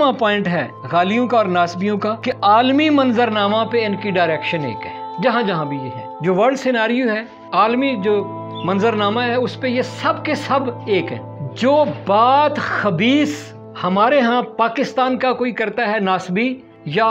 10वां point है गालियों का और नासबियों का कि आलमी मंजरनामा पे इनकी डायरेक्शन एक है। जहां जहां भी ये है, जो वर्ल्ड सिनेरियो है, आलमी जो मंजरनामा है, उस पे ये सब के सब एक है। जो बात खबीस हमारे यहाँ पाकिस्तान का कोई करता है नासबी, या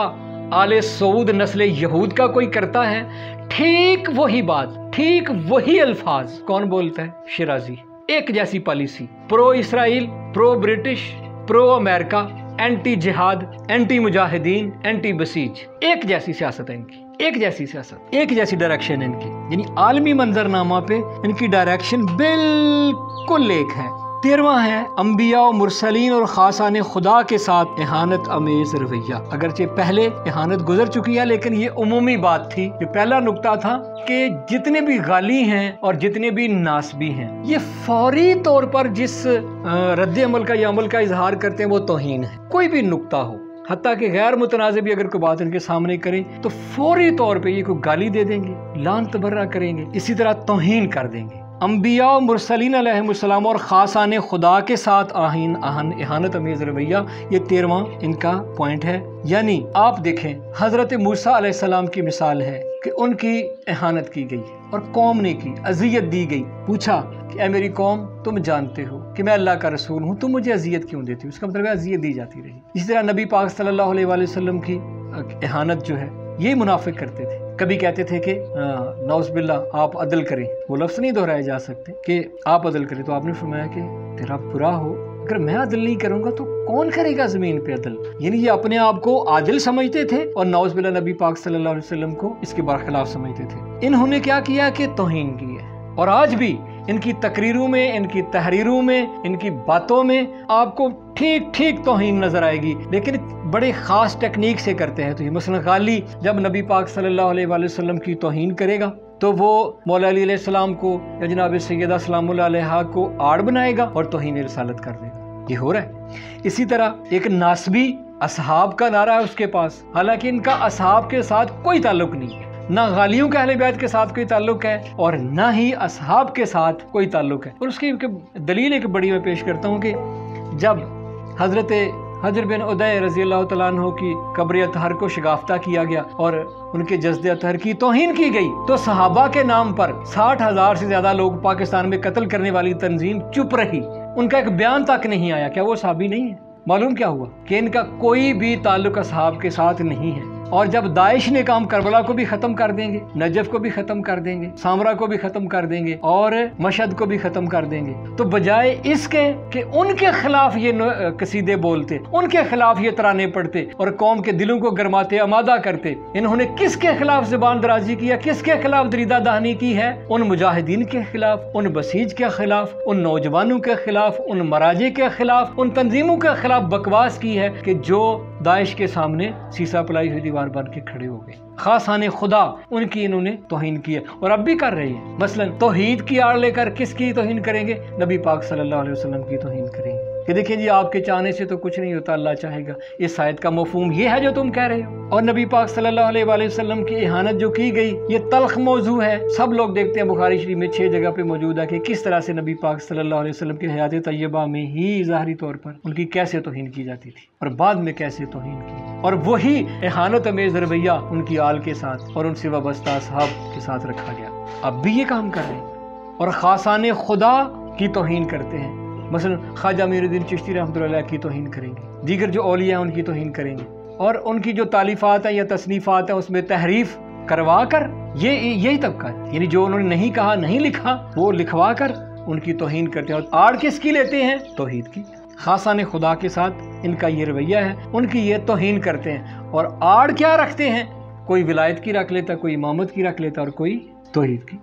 आले सऊद नस्ल यहूद का कोई करता है, ठीक वही बात, ठीक वही अल्फाज कौन बोलता है? शिराजी। एक जैसी policy, pro Israel, pro British, pro America, anti जिहाद, एंटी मुजाहिदीन, एंटी बसीज, एक जैसी सियासत है इनकी, एक जैसी सियासत, एक जैसी डायरेक्शन है इनकी। यानी आलमी मंजरनामा पे इनकी डायरेक्शन बिल्कुल एक है। 13वां है अंबिया और मुरसलीन और खासाने खुदा के साथ इहानत अमेज रवैया। अगरचे पहले इहानत गुजर चुकी है, लेकिन ये उमूमी बात थी। ये पहला नुक्ता था कि जितने भी गाली हैं और जितने भी नासबी हैं, ये फौरी तौर पर जिस रद्द अमल का या अमल का इजहार करते हैं वो तौहीन है। कोई भी नुक्ता हो, हत्ता कि गैर मुतनाज़ भी अगर कोई बात इनके सामने करें तो फौरी तौर पे ये कोई गाली दे देंगे, लान तबर्रा करेंगे, इसी तरह तौहीन कर देंगे। अंबिया और मुरसलीन अलैहिमुस्सलाम और खासाने खुदा के साथ इहानत अमेज रवैया, ये 13वां इनका पॉइंट है। यानी आप देखें, हजरत मूसा अलैहिस्सलाम की मिसाल है कि उनकी इहानत की गई और कौम ने की, अजियत दी गई। पूछा कि ऐ मेरी कौम, तुम जानते हो कि मैं अल्लाह का रसूल हूँ, तुम मुझे अजियत क्यों देती हो? इसका मतलब है अजियत दी जाती रही। इसी तरह नबी पाक सल्लल्लाहु अलैहि वसल्लम की इहानत जो है, ये मुनाफिक करते थे। कभी कहते थे कि नौज़ बिल्लाह आप अदल करें, वो लफ्ज़ नहीं दोहराए जा सकते कि आप अदल करें, तो आपने फरमाया कि तेरा बुरा हो, अगर मैं अदल नहीं करूंगा तो कौन करेगा ज़मीन पे अदल? यानी ये अपने आप को आदिल समझते थे और नौज़ बिल्लाह नबी पाक सल्लल्लाहु अलैहि वसल्लम को इसके बरखिलाफ समझते थे। इन्होंने क्या किया कि तौहीन की है, और आज भी इनकी तकरीरों में, इनकी तहरीरों में, इनकी बातों में आपको ठीक ठीक तौहीन नजर आएगी, लेकिन बड़े ख़ास टेक्निक से करते हैं। तो ये मसलन गाली जब नबी पाक सल्लल्लाहु अलैहि वसल्लम की तौहीन करेगा तो वो मौला अली अलैहिस्सलाम को या जनाब सैयदा सलामुल्लाह अलैहा को आड़ बनाएगा और तौहीन रिसालत कर देगा। ये हो रहा है। इसी तरह एक नासबी असहाब का नारा है उसके पास, हालांकि इनका असहाब के साथ कोई ताल्लुक नहीं है, ना गालियों के अहले बैत के साथ कोई ताल्लुक है और ना ही असहाब के साथ कोई ताल्लुक है। और उसकी दलील एक बड़ी मैं पेश करता हूँ कि जब हजरत हजर बिन उदय रज़ी अल्लाह तआला अन्हु की कब्र अतहर को शगाफ्ता किया गया और उनके जस्द अतहर की तौहीन की गई, तो सहाबा के नाम पर 60,000 से ज्यादा लोग पाकिस्तान में कत्ल करने वाली तंजीम चुप रही, उनका एक बयान तक नहीं आया। क्या वो सहाबी नहीं है? मालूम क्या हुआ कि इनका कोई भी ताल्लुक असहाब के साथ नहीं है। और जब दाइश ने काम करबला को भी खत्म कर देंगे, नजफ को भी खत्म कर देंगे, सामरा को भी खत्म कर देंगे और मशहद को भी खत्म कर देंगे, तो बजाय इसके कि उनके खिलाफ ये कसीदे बोलते, उनके खिलाफ ये तराने पढ़ते और कौम के दिलों को गरमाते, आमादा करते, इन्होंने किसके खिलाफ जुबान दराजी किया, किसके खिलाफ दरीदा दहनी की है? उन मुजाहिदीन के खिलाफ, उन बसीज के खिलाफ, उन नौजवानों के खिलाफ, उन मराजे के खिलाफ, उन तंजीमों के खिलाफ बकवास की है कि जो दाइश के सामने सीसा पलाई हुई दीवार बन के खड़े हो गए। खासाने खुदा उनकी इन्होंने तौहीन की है और अब भी कर रही है। मसलन तौहीद की आड़ लेकर किसकी तौहीन करेंगे? नबी पाक सल्लल्लाहु अलैहि वसल्लम की तौहीन करेंगे कि देखिए जी आपके चाहने से तो कुछ नहीं होता, अल्लाह चाहेगा। इस आयत का मफहूम ये है जो तुम कह रहे हो। और नबी पाक सल्लल्लाहु अलैहि वसल्लम की इहानत जो की गई, ये तल्ख मौजू है। सब लोग देखते हैं बुखारी शरीफ में 6 जगह पे मौजूद है कि किस तरह से नबी पाक सल्लल्लाहु अलैहि वसल्लम की हयात तैयबा में ही ज़ाहरी तौर पर उनकी कैसे तौहीन की जाती थी और बाद में कैसे तौहीन की, और वही इहानत अमेज रवैया उनकी आल के साथ और उनसे वाबस्ता असहाब के साथ रखा गया। अब भी ये काम कर रहे हैं और खासाने खुदा की तौहीन करते हैं। मसलन ख्वाजा मीरुद्दीन चिश्ती रहमतुल्लाह अलैह की तौहीन करेंगे, दीगर जो औलिया हैं उनकी तौहीन करेंगे और उनकी जो तालीफात हैं या तसनीफात हैं उसमें तहरीफ करवा कर, यही तबका है, यानी जो उन्होंने नहीं कहा, नहीं लिखा, वो लिखवा कर उनकी तौहीन करते हैं। और आड़ किसकी लेते हैं? तौहीद की। खासाने खुदा के साथ इनका ये रवैया है, उनकी ये तौहीन करते हैं और आड़ क्या रखते हैं? कोई विलायत की रख लेता, कोई इमामत की रख लेता और कोई तौहीद की।